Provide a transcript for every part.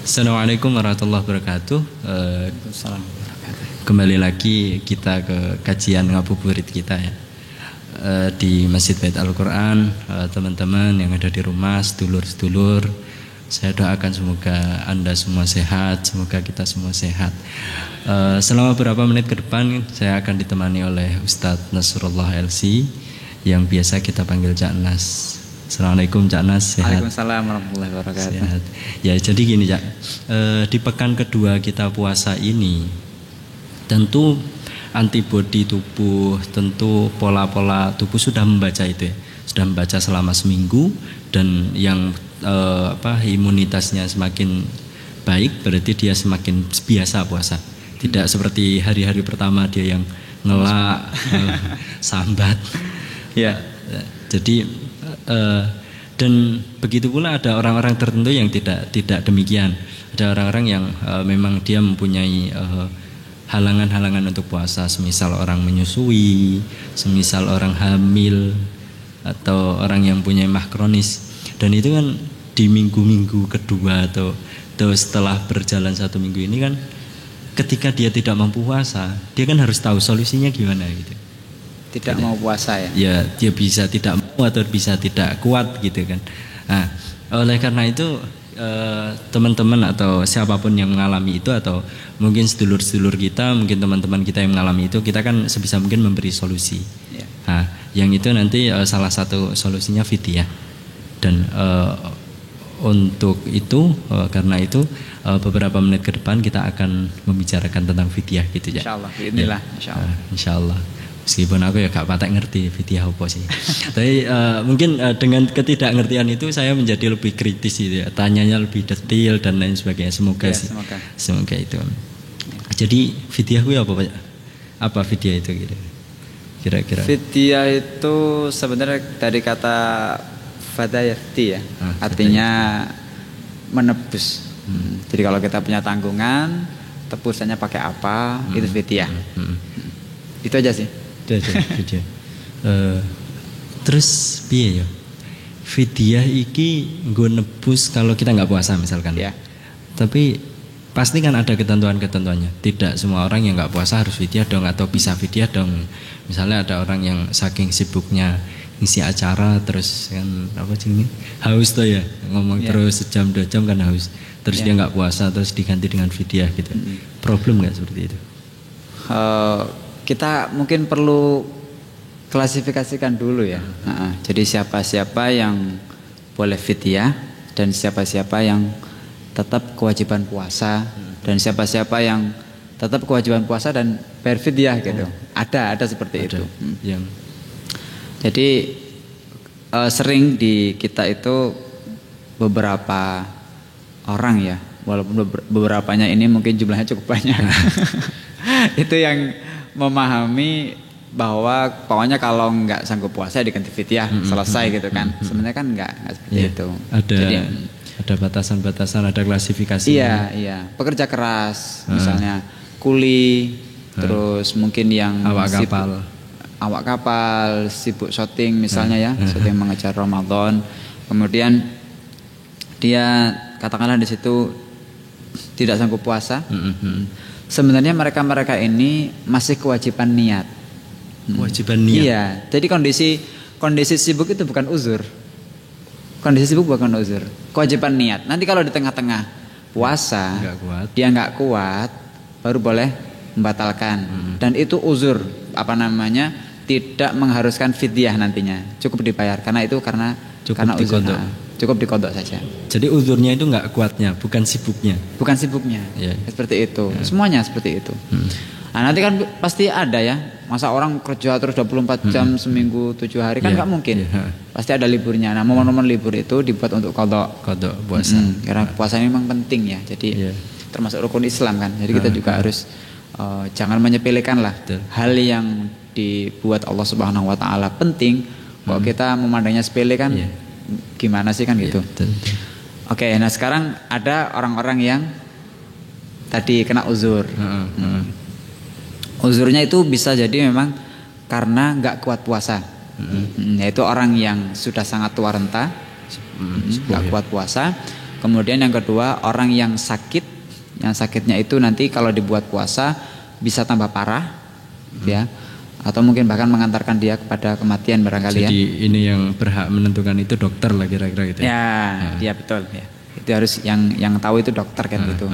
Assalamualaikum warahmatullahi wabarakatuh. Kembali lagi kita ke kajian ngabuburit kita ya, di Masjid Bait Al-Quran. Teman-teman yang ada di rumah, sedulur-sedulur, saya doakan semoga Anda semua sehat, semoga kita semua sehat. Selama beberapa menit ke depan saya akan ditemani oleh Ustadz Nasrullah LC yang biasa kita panggil Cak Nas. Assalamualaikum Cak Nas, sehat? Waalaikumsalam warahmatullahi wabarakatuh. Sehat. Ya, jadi gini Cak, di pekan kedua kita puasa ini, tentu antibodi tubuh, tentu pola-pola tubuh sudah membaca itu ya, sudah membaca selama seminggu, dan yang imunitasnya semakin baik berarti dia semakin biasa puasa. Tidak seperti hari-hari pertama dia yang ngelak, sambat. Ya. Jadi dan begitu pula ada orang-orang tertentu yang tidak demikian. Ada orang-orang yang memang dia mempunyai halangan-halangan untuk puasa, semisal orang menyusui, semisal orang hamil, atau orang yang punya mah kronis. Dan itu kan di minggu-minggu kedua atau setelah berjalan 1 minggu ini kan, ketika dia tidak mampu puasa, dia kan harus tahu solusinya gimana gitu. Tidak mau puasa ya? Ya, dia bisa tidak mau atau bisa tidak kuat gitu kan. Nah, oleh karena itu teman-teman atau siapapun yang mengalami itu, atau mungkin sedulur-sedulur kita, mungkin teman-teman kita yang mengalami itu, kita kan sebisa mungkin memberi solusi. Ya. Nah, yang itu nanti salah satu solusinya fidyah. Dan untuk itu, karena itu beberapa menit ke depan kita akan membicarakan tentang fidyah gitu ya. Insyaallah, bismillah, insyaallah. Insyaallah. Meskipun aku ya gak patek ngerti fidyah apa sih. Tapi mungkin dengan ketidakngertian itu saya menjadi lebih kritis gitu ya. Tanyanya lebih detail dan lain sebagainya. Semoga ya, sih. Semoga itu. Jadi fidyah itu apa Pak? Apa fidyah itu gitu? Kira-kira. Fidyah itu sebenarnya dari kata fadayati ya. Artinya menebus. Jadi kalau kita punya tanggungan, tebusannya pakai apa? Itu fidyah. Itu aja sih. Fidyah. Terus piye ya? Fidyah iki nggo nebus kalau kita nggak puasa misalkan. Ya. Tapi pasti kan ada ketentuan-ketentuannya. Tidak semua orang yang nggak puasa harus fidyah dong, atau bisa fidyah dong. Misalnya ada orang yang saking sibuknya ngisi acara terus kan apa sih ini? Haus tuh ya, ngomong terus sejam 2 jam kan haus. Terus dia nggak puasa terus diganti dengan fidyah gitu. Problem nggak seperti itu? Kita mungkin perlu klasifikasikan dulu ya. Jadi siapa-siapa yang boleh fidyah dan siapa-siapa yang tetap kewajiban puasa dan siapa-siapa yang tetap kewajiban puasa dan berfidyah gitu. Ada seperti itu. Jadi sering di kita itu beberapa orang ya, walaupun beberapanya ini mungkin jumlahnya cukup banyak. Itu yang memahami bahwa pokoknya kalau nggak sanggup puasa diganti fidyah selesai gitu kan. Sebenarnya kan nggak seperti itu. Ada batasan-batasan, ada klasifikasi. Iya. Pekerja keras misalnya, kuli, terus mungkin yang awak kapal, sibuk syuting misalnya ya, syuting mengejar Ramadan. Kemudian dia katakanlah di situ tidak sanggup puasa. Sebenarnya mereka ini masih kewajiban niat. Kewajiban niat. Iya. Jadi kondisi sibuk itu bukan uzur. Kondisi sibuk bukan uzur. Kewajiban niat. Nanti kalau di tengah-tengah puasa, dia nggak kuat, baru boleh membatalkan. Dan itu uzur, tidak mengharuskan fidyah nantinya. Cukup dibayar karena uzur. Cukup dikodok saja. Jadi uzurnya itu nggak kuatnya, bukan sibuknya. Bukan sibuknya. Seperti itu. Semuanya seperti itu. Nah, nanti kan pasti ada ya. Masa orang kerja terus 24 jam seminggu 7 hari kan nggak mungkin. Pasti ada liburnya. Nah, momen-momen libur itu dibuat untuk kodok puasa. Karena puasa ini memang penting ya. Jadi termasuk rukun Islam kan. Jadi kita juga harus jangan menyepelekan lah hal yang dibuat Allah Subhanahu Wa Taala penting. Kalau kita memandangnya sepele kan. Gimana sih kan gitu. Oke, nah sekarang ada orang-orang yang tadi kena uzur. Uzurnya itu bisa jadi memang karena nggak kuat puasa. Yaitu orang yang sudah sangat tua renta, nggak kuat puasa. Kemudian yang kedua, orang yang sakit, yang sakitnya itu nanti kalau dibuat puasa bisa tambah parah, ya, atau mungkin bahkan mengantarkan dia kepada kematian barangkali. Jadi ini yang berhak menentukan itu dokter lah kira-kira gitu ya. Ya, betul ya. Itu harus yang tahu itu dokter kan gitu.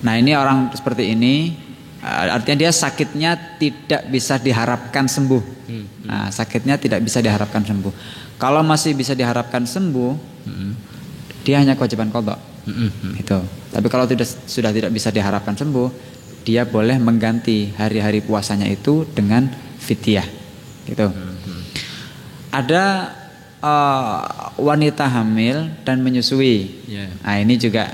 Nah, ini orang seperti ini artinya dia sakitnya tidak bisa diharapkan sembuh. Nah, sakitnya tidak bisa diharapkan sembuh. Kalau masih bisa diharapkan sembuh, dia hanya kewajiban qadha. Itu. Tapi kalau sudah tidak bisa diharapkan sembuh, dia boleh mengganti hari-hari puasanya itu dengan fidyah. Gitu. Ada wanita hamil dan menyusui. Nah, ini juga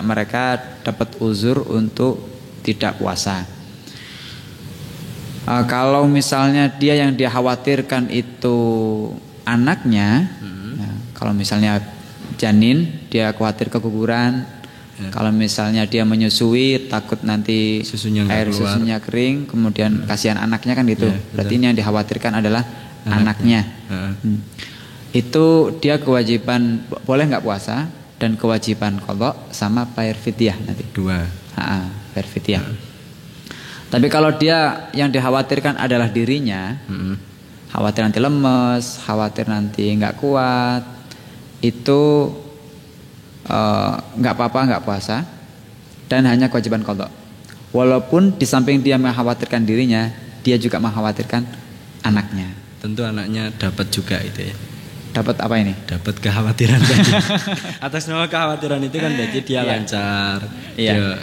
mereka dapat uzur untuk tidak puasa. Kalau misalnya dia yang dia khawatirkan itu anaknya, kalau misalnya janin dia khawatir keguguran, kalau misalnya dia menyusui takut nanti air susunya kering, kemudian kasihan anaknya kan gitu. Berarti ini yang dikhawatirkan adalah anaknya. Itu dia kewajiban boleh nggak puasa dan kewajiban qadha sama bayar fidyah nanti. Bayar fidyah. Tapi kalau dia yang dikhawatirkan adalah dirinya, khawatir nanti lemes, khawatir nanti nggak kuat, itu nggak apa-apa nggak puasa dan hanya kewajiban qadha. Walaupun di samping dia mengkhawatirkan dirinya, dia juga mengkhawatirkan anaknya. Tentu anaknya dapat juga itu ya. Dapat apa ini? Dapat kekhawatiran tadi. Atas nama kekhawatiran itu kan berarti dia lancar. Iya.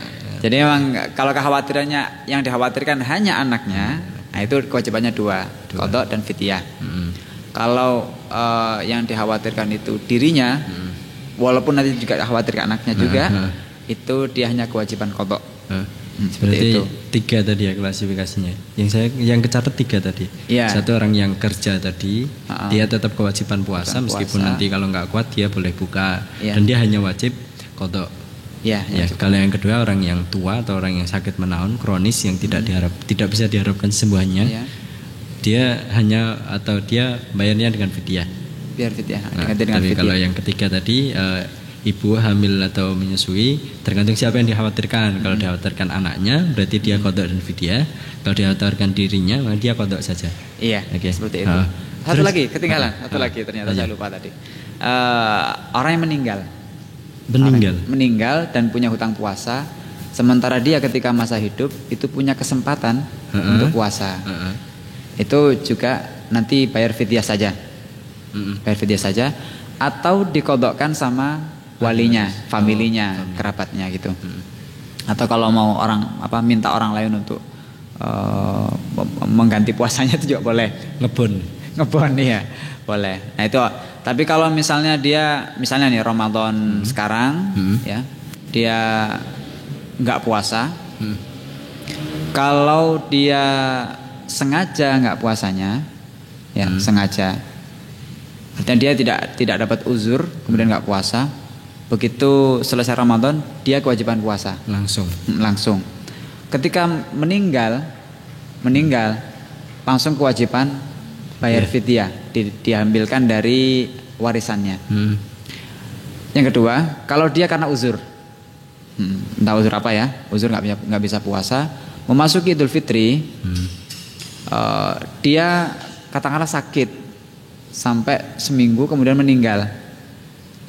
Jadi memang kalau kekhawatirannya yang dikhawatirkan hanya anaknya, nah itu kewajibannya dua, qadha dan fidyah. Kalau yang dikhawatirkan itu dirinya, walaupun nanti juga dikhawatirkan anaknya juga, itu dia hanya kewajiban qadha. Berarti itu 3 tadi ya klasifikasinya. Yang kecatat 3 tadi. Satu orang yang kerja tadi, dia tetap kewajiban puasa meskipun nanti kalau nggak kuat dia boleh buka dan dia hanya wajib qadha. Kalau yang kedua orang yang tua atau orang yang sakit menaun kronis yang tidak bisa diharapkan kesembuhannya, dia hanya atau dia bayarnya dengan fidyah. Biar fidyah. Tapi kalau yang ketiga tadi ibu hamil atau menyusui tergantung siapa yang dikhawatirkan. Kalau dikhawatirkan anaknya berarti dia qadha dan fidyah. Kalau dikhawatirkan dirinya maka dia qadha saja. Seperti itu. Satu lagi ketinggalan, lagi ternyata saya lupa tadi. Orang yang meninggal dan punya hutang puasa, sementara dia ketika masa hidup itu punya kesempatan untuk puasa. Itu juga nanti bayar fidyah saja. Bayar fidyah saja atau diqadhakan sama walinya, familinya, kerabatnya gitu. Atau kalau mau minta orang lain untuk mengganti puasanya itu juga boleh. Ngebon ya, boleh. Nah itu. Tapi kalau misalnya nih Ramadan sekarang, ya, dia nggak puasa. Kalau dia sengaja nggak puasanya, ya sengaja, artinya dia tidak dapat uzur, kemudian nggak puasa. Begitu selesai Ramadan, dia kewajiban puasa. Langsung. Ketika meninggal, langsung kewajiban bayar fidyah, diambilkan dari warisannya. Yang kedua, kalau dia karena uzur, entah uzur apa ya, uzur nggak bisa puasa, memasuki Idul Fitri, dia katakanlah sakit sampai seminggu kemudian meninggal,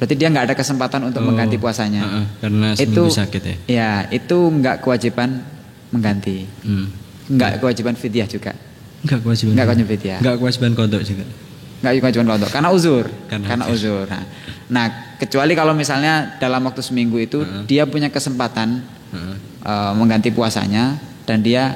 berarti dia nggak ada kesempatan untuk mengganti puasanya. Karena seminggu sakit ya? Ya, itu nggak kewajiban mengganti, nggak kewajiban fidyah juga. Enggak kewajiban fidyah. Enggak kewajiban qadha juga. Enggak kewajiban qadha karena uzur. Karena uzur. Nah, kecuali kalau misalnya dalam waktu seminggu itu dia punya kesempatan mengganti puasanya dan dia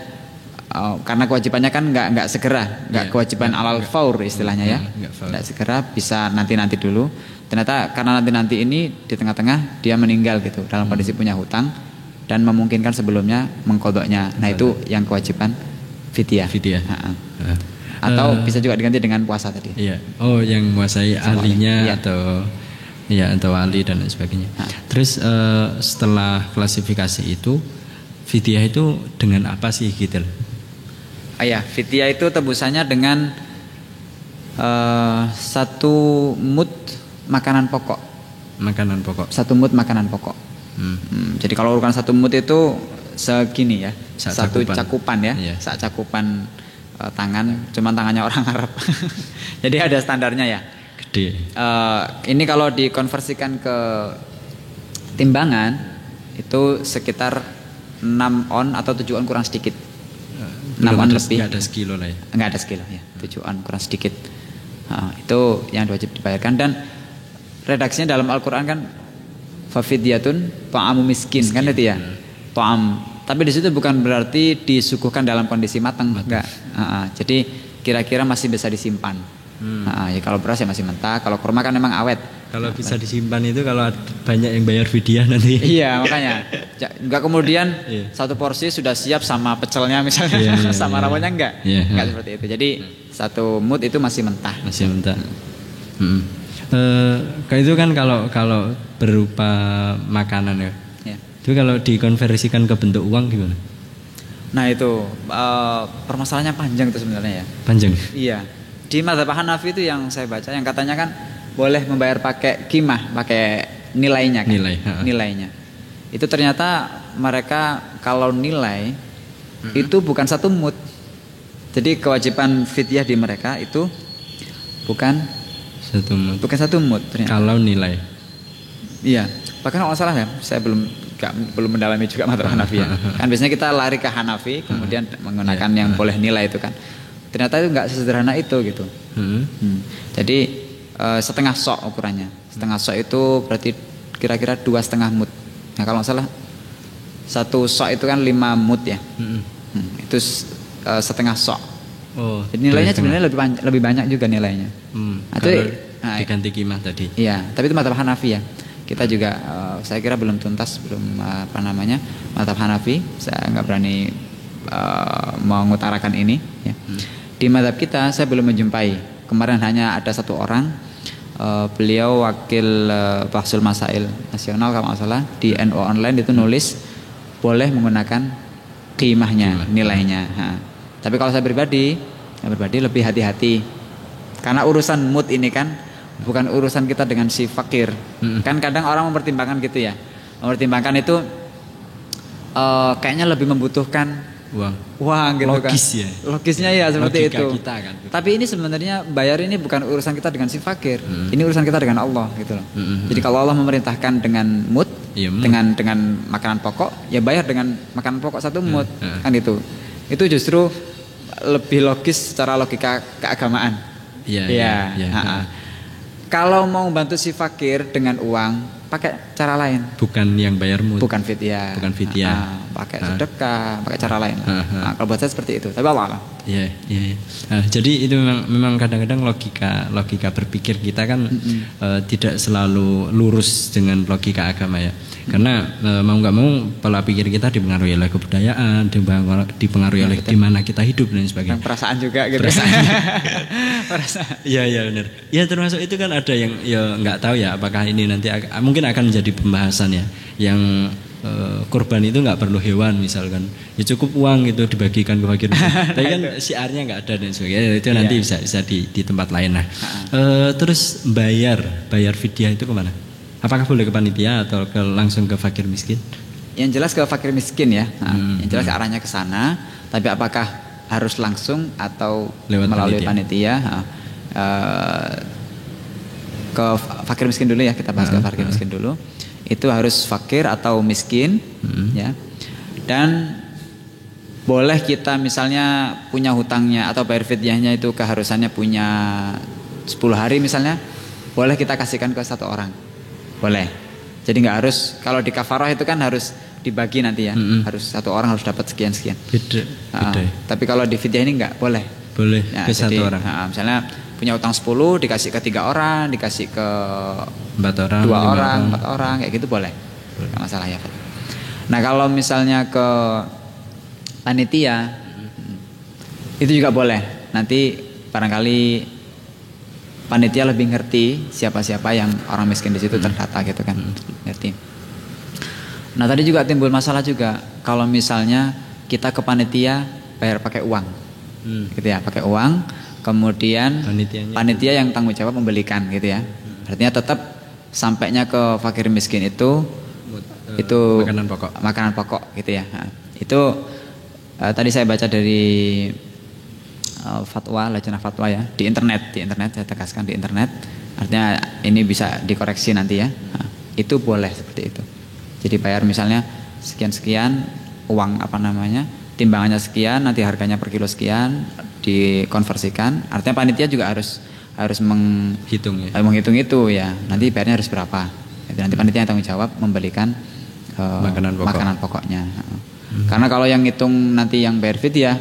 karena kewajibannya kan enggak segera, enggak kewajiban alal faur istilahnya ya. Enggak segera, bisa nanti dulu. Ternyata karena nanti ini di tengah-tengah dia meninggal gitu dalam kondisi punya hutang dan memungkinkan sebelumnya mengqadhanya. Nah, itu yang kewajiban fidyah. Atau bisa juga diganti dengan puasa tadi. Iya. Oh, yang menguasai ahlinya atau wali dan lain sebagainya. Terus setelah klasifikasi itu, fidyah itu dengan apa sih gitu? Fidyah itu tebusannya dengan 1 mud makanan pokok. Makanan pokok. 1 mud makanan pokok. Jadi kalau ukuran 1 mud itu segini ya, satu cakupan ya, sak cakupan tangan, cuman tangannya orang Arab. Jadi ada standarnya ya. Gede. Ini kalau dikonversikan ke timbangan itu sekitar 6 on atau 7 on kurang sedikit. 6 on lebih. Enggak ada sekilo lah ya. Enggak ada sekilo ya, 7 on kurang sedikit. Itu yang wajib dibayarkan, dan redaksinya dalam Al-Qur'an kan fafidyatun ta'amu miskin kan itu ya. Ta'am. Tapi di situ bukan berarti disuguhkan dalam kondisi matang, enggak. Jadi kira-kira masih bisa disimpan. Ya kalau beras ya masih mentah, kalau kurma kan memang awet. Kalau bisa disimpan itu kalau banyak yang bayar fidyah nanti. Iya, makanya. Enggak kemudian satu porsi sudah siap sama pecelnya misalnya, sama rawonnya enggak. Enggak seperti itu. Jadi 1 mud itu masih mentah. Masih mentah. Kayak itu kan kalau berupa makanan ya. Itu kalau dikonversikan ke bentuk uang gimana? Nah itu permasalahannya panjang itu sebenarnya ya. Panjang. Iya. Di mazhab Hanafi itu yang saya baca, yang katanya kan boleh membayar pakai qimah, pakai nilainya kan. Nilainya. Itu ternyata mereka kalau nilai itu bukan 1 mud. Jadi kewajiban fidyah di mereka itu bukan 1 mud. Bukan 1 mud ternyata. Kalau nilai. Iya. Bahkan kalau salah ya, saya belum mendalami juga mazhab Hanafi ya. Kan biasanya kita lari ke Hanafi kemudian menggunakan yang boleh nilai itu kan. Ternyata itu enggak sesederhana itu gitu. Jadi setengah sok ukurannya. Setengah sok itu berarti kira-kira 2,5 mud. Nah kalau nggak salah 1 sok itu kan 5 mud ya. Itu setengah sok. Jadi nilainya sebenarnya lebih banyak juga nilainya. Itu diganti qimah tadi. Iya, tapi itu mazhab Hanafi ya. Kita juga saya kira belum tuntas, mazhab Hanafi. Saya nggak berani mengutarakan ini ya. Di mazhab kita saya belum menjumpai. Kemarin hanya ada 1 orang, beliau wakil Bahsul Masail Nasional kalau nggak salah, di NU Online itu nulis boleh menggunakan qimahnya, nilainya. Tapi kalau saya pribadi lebih hati-hati, karena urusan mood ini kan bukan urusan kita dengan si fakir. Kan kadang orang mempertimbangkan gitu ya, mempertimbangkan itu kayaknya lebih membutuhkan uang gitu. Logis kan. Ya. Logisnya ya seperti logika itu. Kita kan, gitu. Tapi ini sebenarnya bayar ini bukan urusan kita dengan si fakir. Ini urusan kita dengan Allah gitu loh. Jadi kalau Allah memerintahkan dengan mud, dengan makanan pokok, ya bayar dengan makanan pokok 1 mud. Kan itu. Itu justru lebih logis secara logika keagamaan. Iya. Kalau mau bantu si fakir dengan uang, pakai cara lain. Bukan yang bayar mud. Bukan fidyah. Pakai sedekah, pakai cara lain. Kalau buat saya seperti itu. Tapi Allah. Iya. Jadi itu memang kadang-kadang logika berpikir kita kan tidak selalu lurus dengan logika agama ya. Karena mau nggak mau pola pikir kita dipengaruhi oleh kebudayaan, dipengaruhi oleh di mana kita hidup dan sebagainya. Perasaan juga gitu. Perasaan. Iya benar. Ya termasuk itu kan ada yang ya nggak tahu ya apakah ini nanti mungkin akan menjadi pembahasan ya, yang kurban itu nggak perlu hewan misalkan, ya cukup uang itu dibagikan ke fakir. Tapi kan syiarnya nggak ada dan sebagainya. Itu nanti bisa di tempat lain. Nah, terus bayar fidyah itu kemana? Apakah boleh ke panitia atau langsung ke fakir miskin? Yang jelas ke fakir miskin ya. Yang jelas arahnya ke sana. Tapi apakah harus langsung atau lewat melalui panitia? Ke fakir miskin dulu ya, kita bahas ke fakir miskin dulu. Itu harus fakir atau miskin ya. Dan boleh kita misalnya punya hutangnya atau bayar fidyahnya itu keharusannya punya 10 hari misalnya, boleh kita kasihkan ke 1 orang. Boleh. Jadi nggak harus, kalau di kafarah itu kan harus dibagi nanti ya. Harus 1 orang harus dapat sekian-sekian. Beda. Tapi kalau di fidyah ini nggak boleh. Boleh ya, ke 1 orang. Misalnya punya utang 10 dikasih ke 3 orang, dikasih ke 4 orang, 2 orang, 4 orang, kayak gitu boleh. Nggak masalah ya. Nah kalau misalnya ke panitia itu juga boleh. Nanti barangkali panitia lebih ngerti siapa-siapa yang orang miskin di situ terdata gitu kan. Ngerti. Nah tadi juga timbul masalah juga kalau misalnya kita ke panitia bayar pakai uang, gitu ya, pakai uang. Kemudian panitia yang tanggung jawab membelikan gitu ya. Artinya tetap sampainya ke fakir miskin itu makanan pokok gitu ya. Nah, itu tadi saya baca dari fatwa, Lajnah Fatwa ya, di internet saya tegaskan di internet. Artinya ini bisa dikoreksi nanti ya. Nah, itu boleh seperti itu. Jadi bayar misalnya sekian-sekian uang timbangannya sekian, nanti harganya per kilo sekian, dikonversikan. Artinya panitia juga harus menghitung itu ya. Nanti bayarnya harus berapa. Itu nanti panitia yang tanggung jawab membelikan makanan pokoknya. Karena kalau yang ngitung nanti yang bayar fidyah,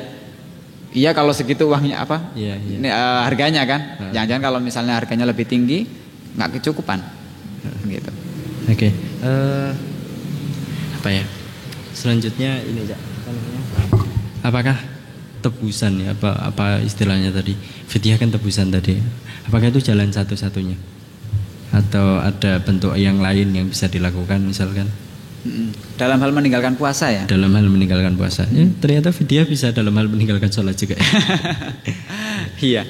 iya kalau segitu uangnya apa? Ini, harganya kan. Jangan-jangan kalau misalnya harganya lebih tinggi nggak kecukupan. Gitu. Oke. Apa ya? Selanjutnya ini apakah tebusan ya, apa istilahnya tadi, fidyah kan tebusan tadi, apakah itu jalan satu-satunya atau ada bentuk yang lain yang bisa dilakukan misalkan dalam hal meninggalkan puasa ya? Dalam hal meninggalkan puasa ya, ternyata fidyah bisa dalam hal meninggalkan sholat juga ya? Iya,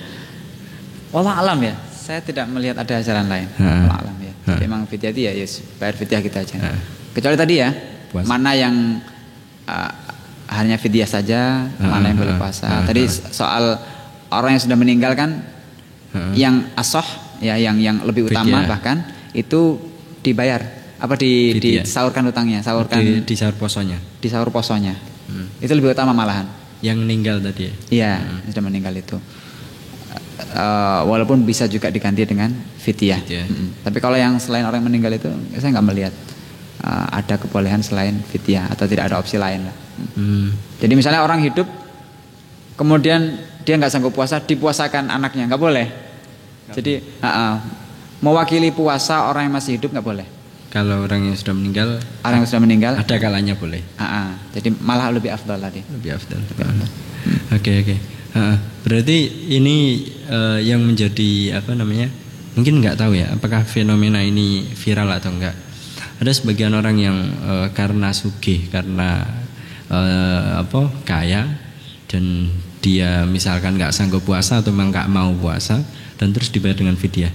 wallah alam ya, saya tidak melihat ada jalan lain. Wallah alam ya. Jadi memang fidyah itu ya bayar fidyah kita aja. Kecuali tadi ya puasa. Mana yang hanya fidyah saja, mana yang boleh puasa. Tadi soal orang yang sudah meninggal kan, yang asoh ya, yang lebih utama fidyah. Bahkan itu dibayar disaurkan utangnya, di sahur posonya. Di sahur posonya. Itu lebih utama malahan. Yang meninggal tadi ya? Iya, yang sudah meninggal itu. Walaupun bisa juga diganti dengan fidyah. Tapi kalau yang selain orang yang meninggal itu saya nggak melihat ada kebolehan selain fidyah atau tidak ada opsi lain lah. Jadi misalnya orang hidup kemudian dia nggak sanggup puasa, dipuasakan anaknya, nggak boleh. Jadi mewakili puasa orang yang masih hidup nggak boleh. Kalau orang yang sudah meninggal, ada kalanya boleh. Jadi malah lebih afdal tadi. Lebih afdal. Oke. Berarti ini yang menjadi mungkin nggak tahu ya, apakah fenomena ini viral atau enggak. Ada sebagian orang yang karena sugih, karena kaya, dan dia misalkan nggak sanggup puasa atau memang nggak mau puasa dan terus dibayar dengan fidyah.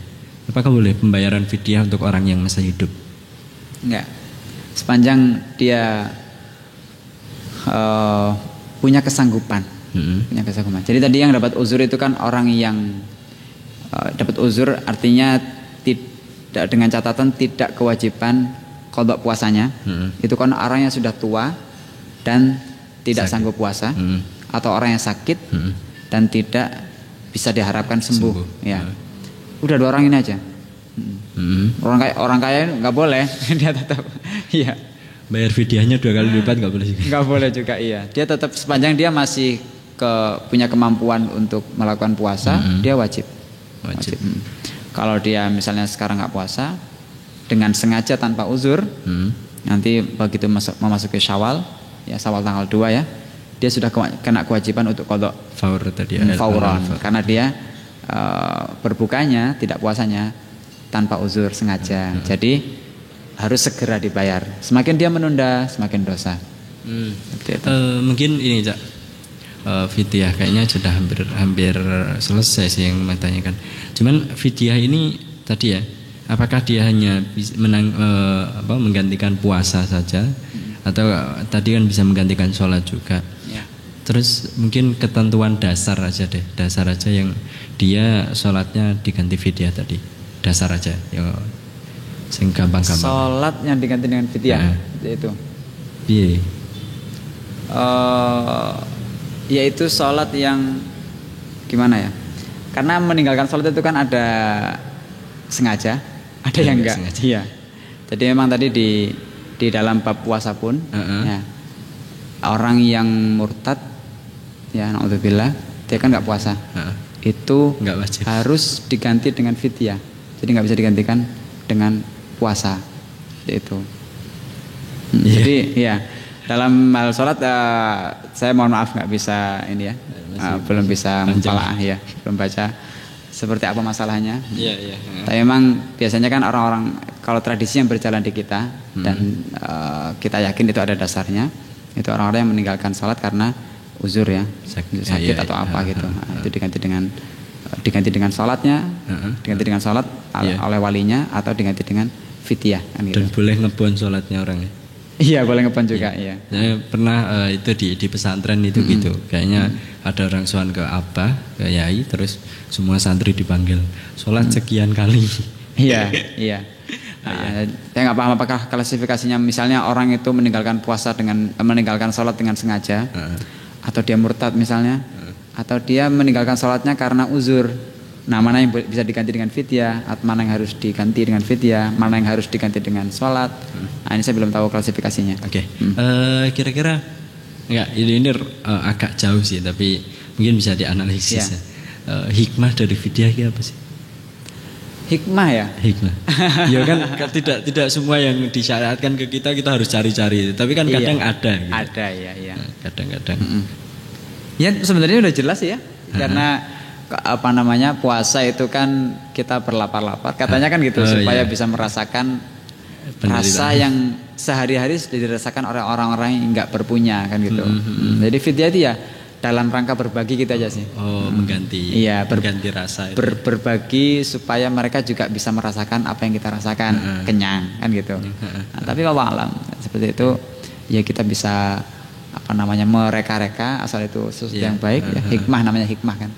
Apakah boleh pembayaran fidyah untuk orang yang masih hidup? Enggak. Sepanjang dia punya kesanggupan. Punya kesanggupan. Jadi tadi yang dapat uzur itu kan orang yang dapat uzur, artinya tidak, dengan catatan tidak kewajiban qadha puasanya. Itu kan orang yang sudah tua dan tidak sanggup puasa, atau orang yang sakit dan tidak bisa diharapkan sembuh. Ya. Udah dua orang ini aja. Orang kaya nggak boleh, dia tetap iya. Bayar fidyahnya 2 kali lipat nggak boleh juga. Nggak boleh juga, iya. Dia tetap sepanjang dia masih punya kemampuan untuk melakukan puasa, dia wajib. Kalau dia misalnya sekarang nggak puasa dengan sengaja tanpa uzur, nanti begitu memasuki Syawal, ya Syawal tanggal 2 ya, dia sudah kena kewajiban untuk qadha faur tadi ya, fauran, karena dia berbukanya, tidak puasanya tanpa uzur sengaja. Jadi harus segera dibayar. Semakin dia menunda, semakin dosa. Mungkin ini Cak, fidyah kayaknya sudah hampir selesai sih yang menanyakan. Cuman fidyah ini tadi ya, apakah dia hanya menggantikan puasa saja, atau tadi kan bisa menggantikan sholat juga? Ya. Terus mungkin ketentuan dasar aja yang dia sholatnya diganti fidyah tadi, dasar aja yang gampang-gampang. Sholat yang diganti dengan fidyah, yaitu yaitu sholat yang gimana ya? Karena meninggalkan sholat itu kan ada sengaja, ada yang enggak. Iya. Jadi memang tadi di dalam bab puasa pun, ya, orang yang murtad, ya naudzubillah, dia kan nggak puasa, itu nggak wajib, harus diganti dengan fidyah. Jadi nggak bisa digantikan dengan puasa, itu. Jadi ya dalam hal sholat saya mohon maaf nggak bisa ini ya, belum bisa mempalaah ya, belum baca seperti apa masalahnya. Tapi memang biasanya kan orang-orang kalau tradisi yang berjalan di kita dan kita yakin itu ada dasarnya, itu orang-orang yang meninggalkan sholat karena uzur ya, sakit atau apa gitu. Itu diganti dengan diganti dengan sholatnya, diganti dengan sholat oleh walinya, atau diganti dengan fidyah kan gitu. Dan boleh ngebon sholatnya orang ya. Iya boleh ngebon juga. Iya. Saya pernah itu di pesantren itu gitu. Kayaknya ada orang sowan ke abah, ke yai, terus semua santri dipanggil sholat sekian kali. Iya, iya. Nah, saya nggak paham apakah klasifikasinya, misalnya orang itu meninggalkan puasa dengan meninggalkan sholat dengan sengaja, atau dia murtad misalnya, atau dia meninggalkan sholatnya karena uzur. Nah, mana yang bisa diganti dengan fidyah, atau mana yang harus diganti dengan fidyah, mana yang harus diganti dengan sholat. Nah, ini saya belum tahu klasifikasinya. Oke. Kira-kira enggak ini agak jauh sih, tapi mungkin bisa dianalisis. Ya. Hikmah dari fidyah itu apa sih? Hikmah ya? Hikmah. Ya kan tidak semua yang disyariatkan ke kita harus cari-cari. Tapi kan kadang ada gitu. Ada ya. Kadang-kadang. Ya sebenarnya udah jelas ya. Karena apa namanya, puasa itu kan kita berlapar-lapar. Katanya kan gitu supaya bisa merasakan rasa yang sehari-hari dirasakan oleh orang-orang yang enggak berpunya kan gitu. Jadi fidyah itu ya dalam rangka berbagi kita aja sih. Mengganti. Iya, mengganti rasa itu. Berbagi supaya mereka juga bisa merasakan apa yang kita rasakan, kenyang kan gitu. Nah, tapi wallahu alam seperti itu ya, kita bisa apa namanya mereka-reka asal itu sesuatu yang baik ya. Hikmah namanya, hikmah kan.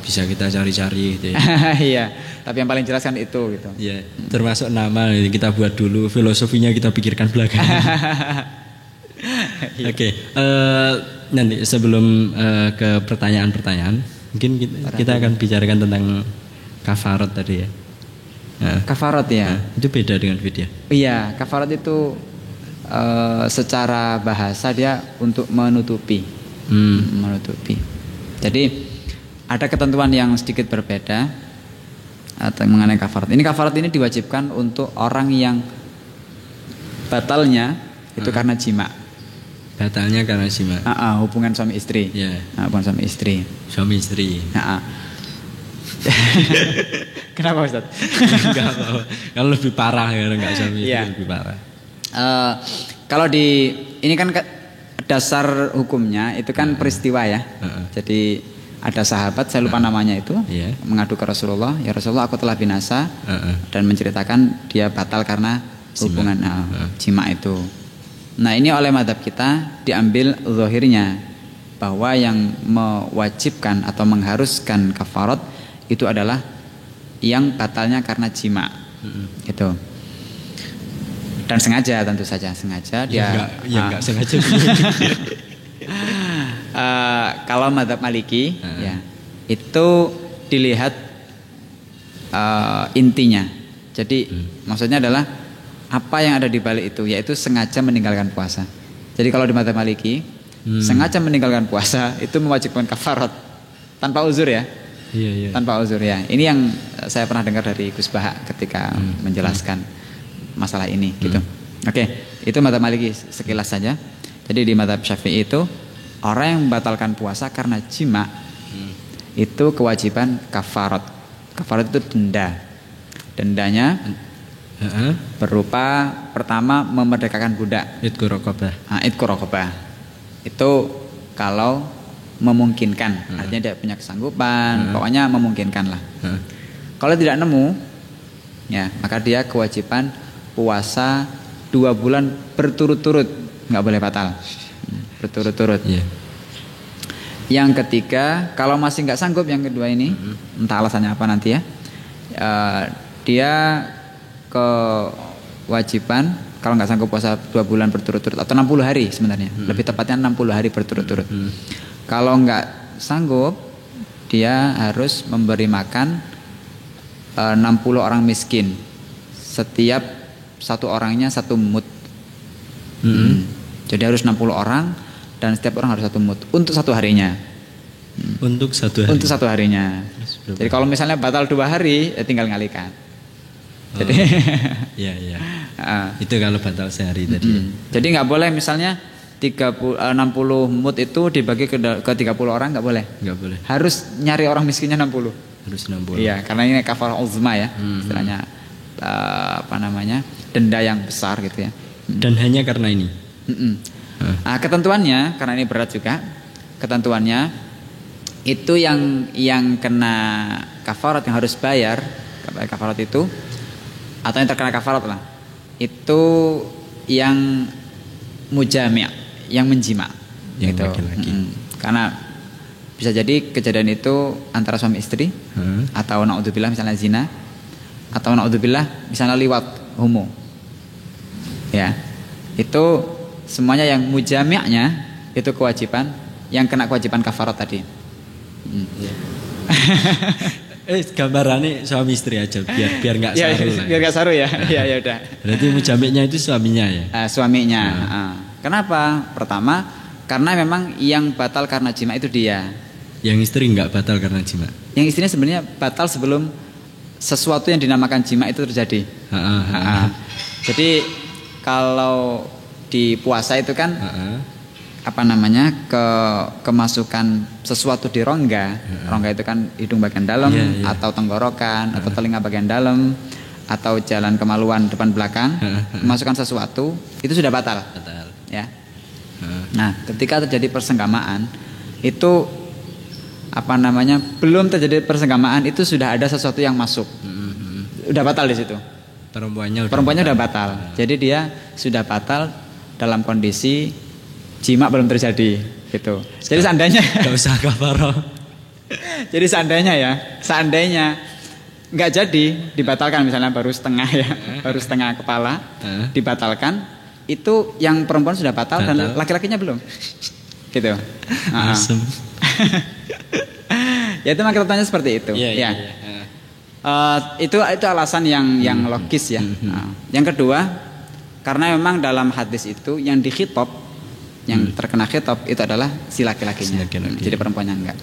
Bisa kita cari-cari gitu ya. Iya, tapi yang paling jelas kan itu gitu. Iya, termasuk nama kita buat dulu, filosofinya kita pikirkan belakangan. Oke, nanti sebelum ke pertanyaan-pertanyaan, mungkin kita akan bicarakan tentang kafarat tadi ya. Kafarat ya. Itu beda dengan fidyah. Iya, kafarat itu secara bahasa dia untuk menutupi. Menutupi. Jadi ada ketentuan yang sedikit berbeda atau mengenai kafarat. Ini kafarat ini diwajibkan untuk orang yang batalnya itu karena jima. Batalnya karena jima. Hubungan suami istri. Hubungan suami istri. Suami istri. Kenapa Ustaz? Enggak apa-apa. Kalau lebih parah ya, enggak suami istri lebih parah. Kalau ini kan dasar hukumnya itu kan peristiwa ya. Jadi ada sahabat, saya lupa namanya itu, mengadu ke Rasulullah, ya Rasulullah aku telah binasa, dan menceritakan dia batal karena hubungan jima itu. Nah ini oleh madhab kita diambil zahirnya bahwa yang mewajibkan atau mengharuskan kafarat itu adalah yang batalnya karena jima, gitu. Dan sengaja, tentu saja sengaja dia. Enggak sengaja. Kalau madhab Maliki ya itu dilihat intinya. Jadi maksudnya adalah apa yang ada di balik itu, yaitu sengaja meninggalkan puasa. Jadi kalau di madhab Maliki sengaja meninggalkan puasa itu mewajibkan kafarat tanpa uzur ya. Tanpa uzur ya. Ini yang saya pernah dengar dari Gus Bahak ketika menjelaskan masalah ini gitu. Oke, itu madhab Maliki sekilas saja. Jadi di madhab Syafi'i itu orang yang membatalkan puasa karena jima itu kewajiban kafarat. Kafarat itu denda. Dendanya berupa pertama memerdekakan budak. Idku raqabah. Itu kalau memungkinkan, artinya dia punya kesanggupan, pokoknya memungkinkan lah. Kalau tidak nemu, ya maka dia kewajiban puasa 2 bulan berturut-turut, nggak boleh batal. Berturut-turut. Yang ketiga, kalau masih nggak sanggup yang kedua ini, entah alasannya apa nanti ya, dia kewajiban kalau nggak sanggup puasa 2 bulan berturut-turut atau 60 hari sebenarnya, lebih tepatnya 60 hari berturut-turut. Kalau nggak sanggup, dia harus memberi makan 60 orang miskin, setiap satu orangnya 1 mud. Jadi harus 60 orang dan setiap orang harus 1 mud untuk 1 harinya. Untuk 1 hari. Untuk 1 harinya. Jadi kalau misalnya batal 2 hari, ya tinggal ngalikan. Jadi iya. Itu kalau batal sehari tadi. Jadi nggak boleh misalnya 60 mud itu dibagi ke 30 orang, nggak boleh. Nggak boleh. Harus nyari orang miskinnya 60. Harus 60. Iya, karena ini kafarah uzma ya, istilahnya denda yang besar gitu ya. Dan hanya karena ini. Ketentuannya, karena ini berat juga, ketentuannya itu yang kena kafarat, yang harus bayar kafarat itu, atau yang terkena kafarat lah, itu yang mujami', yang menjima, yang gitu. laki-laki. Karena bisa jadi kejadian itu antara suami istri, atau naudzubillah misalnya zina, atau naudzubillah misalnya liwat, homo. Ya, itu semuanya yang mujami'nya itu kewajiban, yang kena kewajiban kafarat tadi. Gambarannya suami istri aja biar nggak saru lah. Biar nggak saru ya. Ya udah. Berarti mujamiknya itu suaminya ya. Suaminya. Kenapa? Pertama, karena memang yang batal karena jima itu dia. Yang istri nggak batal karena jima. Yang istrinya sebenarnya batal sebelum sesuatu yang dinamakan jima itu terjadi. Jadi kalau di puasa itu kan kemasukan sesuatu di rongga. Rongga itu kan hidung bagian dalam, atau tenggorokan, atau telinga bagian dalam, atau jalan kemaluan depan belakang. Kemasukan sesuatu itu sudah batal. Ya. Nah, ketika terjadi persenggamaan itu belum terjadi persenggamaan itu sudah ada sesuatu yang masuk. Udah batal di situ. Perempuannya udah batal. Jadi dia sudah batal dalam kondisi jima belum terjadi gitu. Jadi seandainya nggak usah kafarah. Jadi seandainya nggak jadi, dibatalkan misalnya baru setengah ya, baru setengah kepala, dibatalkan, itu yang perempuan sudah batal dan laki-lakinya belum. Gitu. Ya itu makanya tanya seperti itu. Itu alasan yang logis ya. Yang kedua, karena memang dalam hadis itu yang dikhitab, yang terkena khitab itu adalah si laki-lakinya. Jadi perempuannya enggak.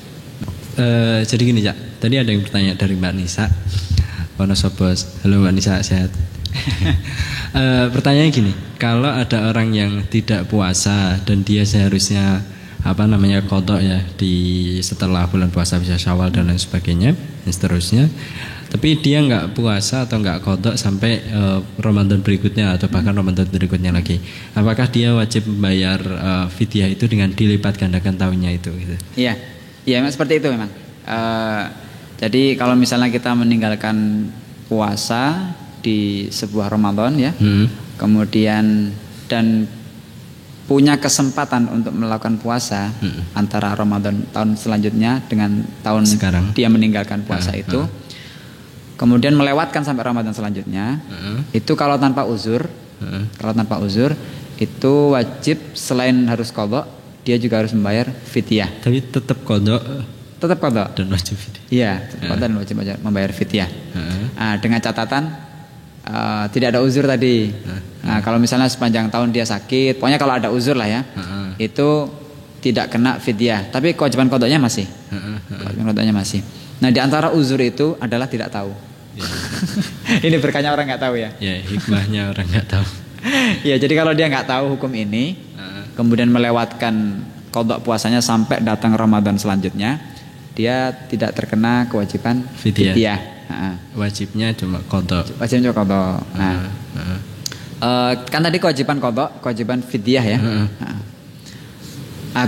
Jadi gini Cak, tadi ada yang bertanya dari Mbak Nisa. Wonosobos. Halo Mbak Nisa, sehat? Pertanyaannya gini, kalau ada orang yang tidak puasa dan dia seharusnya qadha ya setelah bulan puasa, bisa Syawal dan lain sebagainya dan seterusnya, tapi dia nggak puasa atau nggak qadha sampai Ramadan berikutnya atau bahkan Ramadan berikutnya lagi, apakah dia wajib membayar fidyah itu dengan dilipat gandakan tahunnya itu gitu? Iya memang seperti itu memang. Jadi kalau misalnya kita meninggalkan puasa di sebuah Ramadan ya, kemudian dan punya kesempatan untuk melakukan puasa antara Ramadan tahun selanjutnya dengan tahun sekarang dia meninggalkan puasa itu, kemudian melewatkan sampai Ramadan selanjutnya, itu kalau tanpa uzur, itu wajib selain harus qadha, dia juga harus membayar fidyah. Tapi tetap qadha dan wajib fidyah. Iya, tetap qadha dan wajib membayar fidyah. Dengan catatan tidak ada uzur tadi. Nah, kalau misalnya sepanjang tahun dia sakit, pokoknya kalau ada uzur lah ya, itu tidak kena fidyah. Tapi kewajiban qadhanya masih. Nah, di antara uzur itu adalah tidak tahu. Ini berkahnya orang nggak tahu ya. Ya, hikmahnya orang nggak tahu. Ya, jadi kalau dia nggak tahu hukum ini, kemudian melewatkan qadha puasanya sampai datang Ramadan selanjutnya, dia tidak terkena kewajiban fidyah. Wajibnya cuma qadha. Nah, kan tadi kewajiban qadha, kewajiban fidyah ya.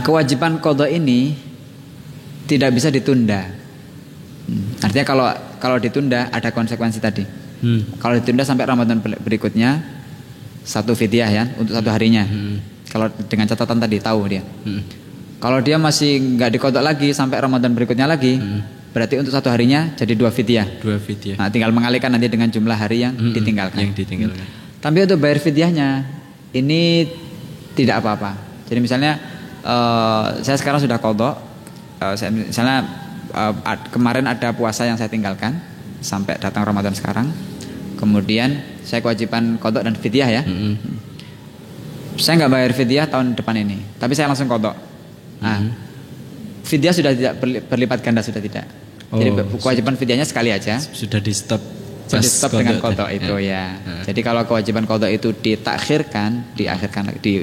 Kewajiban qadha ini tidak bisa ditunda. Artinya kalau ditunda ada konsekuensi tadi. Kalau ditunda sampai Ramadan berikutnya, satu fidyah ya untuk satu harinya. Kalau dengan catatan tadi tahu dia. Kalau dia masih nggak diqadha lagi sampai Ramadan berikutnya lagi, berarti untuk satu harinya jadi dua fidyah. Nah, tinggal mengalihkan nanti dengan jumlah hari yang ditinggalkan. Tapi untuk bayar fidyahnya ini tidak apa-apa. Jadi misalnya saya sekarang sudah qadha, misalnya kemarin ada puasa yang saya tinggalkan sampai datang Ramadan sekarang, kemudian saya kewajiban qadha dan fidyah ya. Saya nggak bayar fidyah tahun depan ini, tapi saya langsung qadha. Fidyah sudah tidak berlipat ganda, sudah tidak. Jadi kewajiban fidyahnya sekali aja. Sudah di stop. Jadi stop dengan qadha itu ya. Jadi kalau kewajiban qadha itu diakhirkan,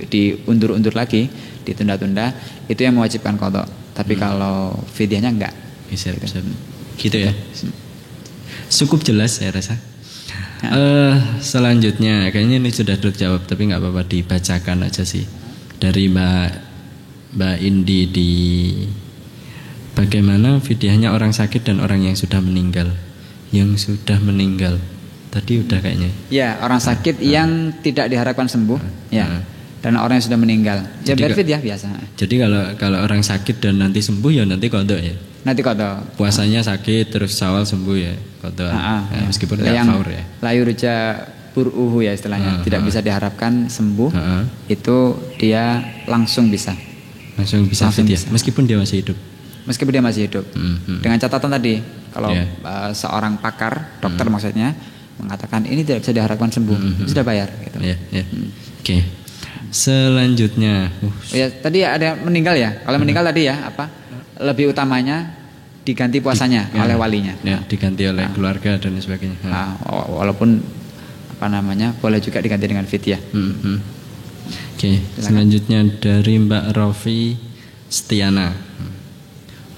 diundur-undur lagi, ditunda-tunda, itu yang mewajibkan qadha. Tapi kalau fidyahnya enggak. Bisa. Gitu ya. Cukup jelas saya rasa. Selanjutnya kayaknya ini sudah terjawab, tapi nggak apa-apa dibacakan aja sih dari Mbak Indi bagaimana fidyahnya orang sakit dan orang yang sudah meninggal? Yang sudah meninggal tadi udah kayaknya. Ya, orang sakit yang tidak diharapkan sembuh, ya. Dan orang yang sudah meninggal. Ya Jadi berfidyah biasa. Jadi kalau orang sakit dan nanti sembuh ya nanti qadha ya. Nanti qadha. Puasanya sakit terus Syawal sembuh ya qadha. Ya, meskipun enggak faur ya. La yurja bur'uhu ya istilahnya, tidak bisa diharapkan sembuh. Itu dia langsung bisa. Langsung bisa fidyah meskipun dia masih hidup. Meskipun dia masih hidup. Dengan catatan tadi, kalau seorang pakar, dokter maksudnya, mengatakan ini tidak bisa diharapkan sembuh, sudah bayar. Gitu. Oke. Selanjutnya, ya tadi ada meninggal ya. Kalau meninggal tadi ya apa? Lebih utamanya diganti puasanya oleh walinya. Ya, diganti oleh keluarga dan sebagainya. Walaupun apa namanya, boleh juga diganti dengan fidyah. Oke. Selanjutnya dari Mbak Rofi Setiana.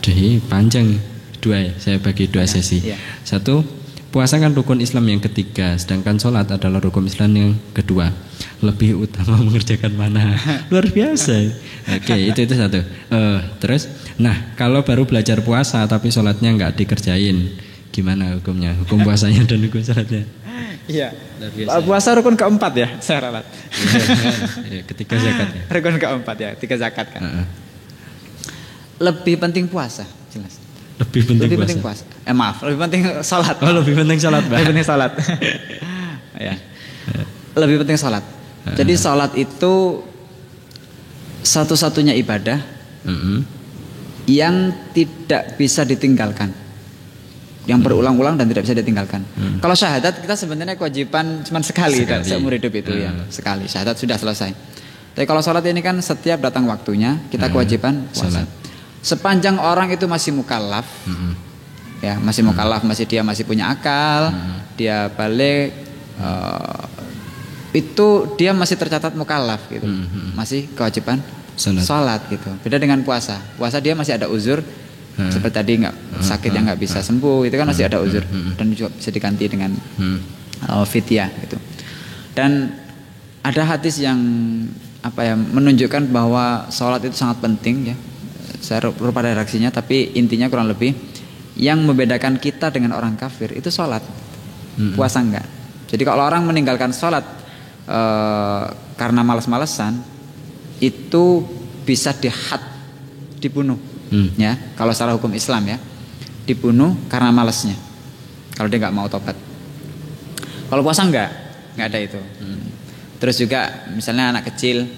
Jadi panjang dua ya, saya bagi dua sesi. Satu, puasa kan rukun Islam yang ketiga, sedangkan sholat adalah rukun Islam yang kedua. Lebih utama mengerjakan mana? Luar biasa. Oke, itu satu. Terus, nah kalau baru belajar puasa tapi sholatnya nggak dikerjain, gimana hukumnya? Hukum puasanya dan hukum sholatnya? Iya. Puasa rukun keempat ya, saya ralat. Ketiga zakat ya. Rukun keempat ya, 3 zakat kan. Lebih penting puasa, jelas. Lebih penting puasa. Maaf, lebih penting salat. Oh, lebih penting salat, Pak. Lebih penting salat. Ya. Lebih penting salat. Jadi salat itu satu-satunya ibadah yang tidak bisa ditinggalkan. Yang berulang-ulang dan tidak bisa ditinggalkan. Kalau syahadat kita sebenarnya kewajiban cuma sekali. Seumur hidup itu ya, sekali. Syahadat sudah selesai. Tapi kalau salat ini kan setiap datang waktunya kita kewajiban puasa. Sepanjang orang itu masih mukallaf, ya masih mukallaf, dia masih punya akal, dia balik, itu dia masih tercatat mukallaf gitu, masih kewajiban sholat gitu. Beda dengan puasa, dia masih ada uzur, seperti tadi sakit yang nggak bisa sembuh, itu kan masih ada uzur dan juga bisa diganti dengan fidyah gitu. Dan ada hadis yang menunjukkan bahwa sholat itu sangat penting ya. Saya lupa redaksinya, tapi intinya kurang lebih yang membedakan kita dengan orang kafir itu sholat, puasa enggak. Jadi kalau orang meninggalkan sholat karena malas-malesan, itu bisa dibunuh, ya. Kalau secara hukum Islam ya, dibunuh karena malasnya. Kalau dia nggak mau tobat. Kalau puasa enggak ada itu. Terus juga misalnya anak kecil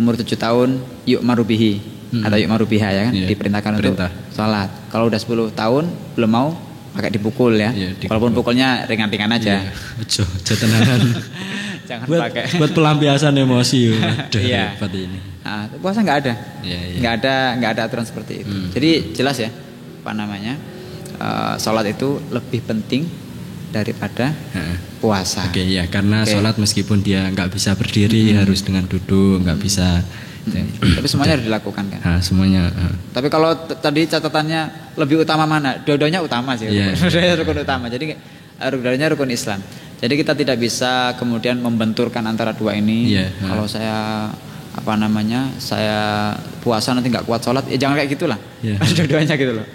umur 7 tahun, yuk marubihi. Atau yuk marubiha ya kan, diperintahkan untuk sholat. Kalau udah 10 tahun belum mau, pakai dipukul ya. Walaupun pukulnya ringan-ringan aja. Jangan pakai. Buat pelampiasan emosi. Iya. Puasa nggak ada. Nggak ada aturan seperti itu. Jadi jelas ya, sholat itu lebih penting daripada puasa. Ya, karena sholat meskipun dia nggak bisa berdiri, harus dengan duduk, nggak bisa. Tapi semuanya harus dilakukan kan? Semuanya. Tapi kalau tadi catatannya lebih utama mana? Dua-duanya utama sih. Dua-duanya rukun utama. Jadi dua-duanya rukun Islam. Jadi kita tidak bisa kemudian membenturkan antara dua ini. Kalau saya saya puasa nanti nggak kuat sholat, ya jangan kayak gitulah. Dua-duanya gitu loh.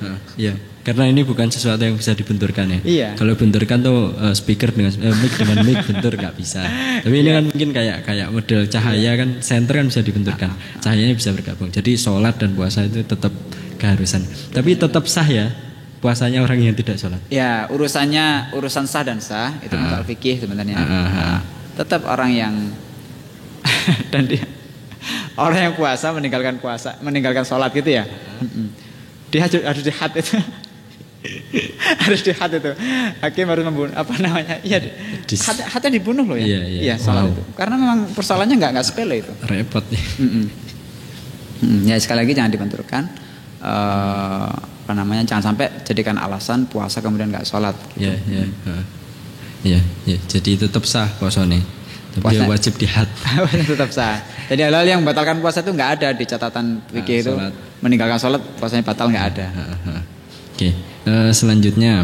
Karena ini bukan sesuatu yang bisa dibenturkan ya. Kalau benturkan tuh speaker dengan mic dengan mic bentur nggak bisa. Tapi ini kan mungkin kayak model cahaya kan, senter kan bisa dibenturkan. Cahayanya bisa bergabung. Jadi sholat dan puasa itu tetap keharusan. Tapi tetap sah ya puasanya orang yang tidak sholat. Ya, urusan sah dan sah itu masalah fikih sebenarnya. Tetap orang yang dan dia orang yang puasa meninggalkan sholat gitu ya. Dia harus dihad itu. Harus dihad itu. Hakim harus membunuh hadnya dibunuh loh ya. Iya, sholat itu. Karena memang persoalannya nggak sepele itu. Repot ya. Ya sekali lagi jangan dibenturkan. Jangan sampai jadikan alasan puasa kemudian nggak sholat. Gitu. Jadi tetap sah puasanya. Tapi dia wajib dihad. Tetap sah. Jadi hal-hal yang membatalkan puasa itu nggak ada di catatan fikih itu. Meninggalkan sholat puasanya batal nggak ada. Oke. Selanjutnya